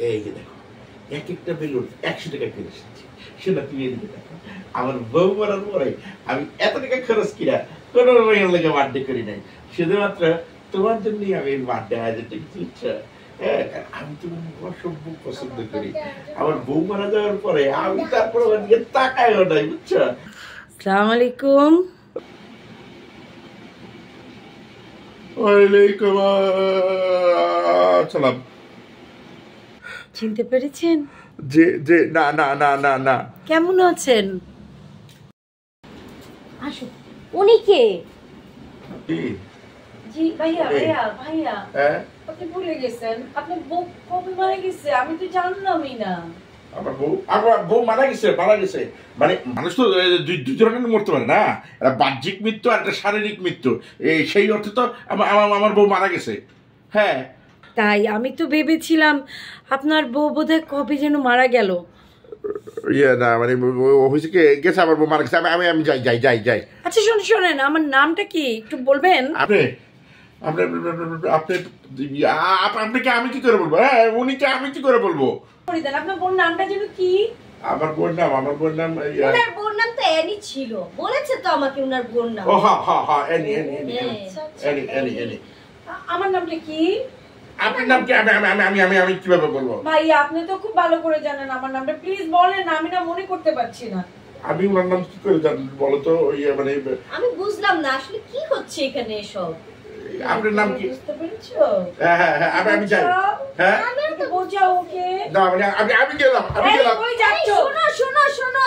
এই যে দেখো, এক একটা বেলুন 100 টাকা করে এসেছে। সেটা তুমি এদিকে দেখো, আমার বউ মরার পরে আমি এত টাকা খরচ কিনা কোনো মেয়ের লেগে বার্থডে করি নাই, শুধুমাত্র তোমার জন্যই আমি বার্থডে আয়োজনটা বুঝছো। হ্যাঁ, আমি তোমার অসভ্য পছন্দ করি। আমার বউ মারা যাওয়ার পরে আমি তারপরে ওদিকে তাকাইও নাই, বুঝছো। আসসালামু আলাইকুম। ওয়ালাইকুম আসসালাম। চিনতে পেরেছেন? যে যে না না না না না। কেমন আছেন? আসো। উনি কে? কি? জি ভাইয়া, ভাইয়া ভাইয়া। হ্যাঁ, আপনি ভুলে গেছেন, আপনার বউ কবে মারা গেছে? আমি তো জানলামই না। আমার বউ মারা গেছে, মারা গেছে। মানে মানুষ তো দুই ধরনের মরতে পারে না, একটা বাহ্যিক মৃত্যু আর একটা শারীরিক মৃত্যু। এই সেই অর্থে তো আমার বউ মারা গেছে। হ্যাঁ, তাই আমি তো ভেবেছিলাম আপনার বউ বোধহয় কবে যেন মারা গেল। ইয়ে না, মানে হয়েছে কি, গেছে আমার বউ মারা গেছে। আমি আমি যাই যাই যাই যাই। আচ্ছা শোনেন, আমার নামটা কি একটু বলবেন? আপনি আপনি আপনি আপনাকে আমি কি করে বলবো? হ্যাঁ, উনিকে আমি কি করে বলবো? বলে দেন আপনার বোন নামটা যেন কি? আমার বোন নাম ওনার বোন নাম তো অ্যানি ছিল, বলেছে তো আমাকে ওনার বোন নাম। ও হ্যাঁ হ্যাঁ হ্যাঁ, any any any any any any. আমার নামটা কি? আপনার নাম কি? আমি আমি আমি আমি আমি কিভাবে বলবো? ভাই আপনি তো খুব ভালো করে জানেন আমার নামটা, প্লিজ বলেন, আমি না মনে করতে পারছি না। আমি ওনার নাম কি করে জানবো বলো তো? মানে আমি বুঝলাম না আসলে কি হচ্ছে এখানে এসব। আপনার নাম কি? বুঝতে পেরেছো? হ্যাঁ হ্যাঁ হ্যাঁ, আমি যাই। হ্যাঁ, বোঝাও ওকে। না মানে আমি গেলাম। কই যাচ্ছো? শোনো শোনো শোনো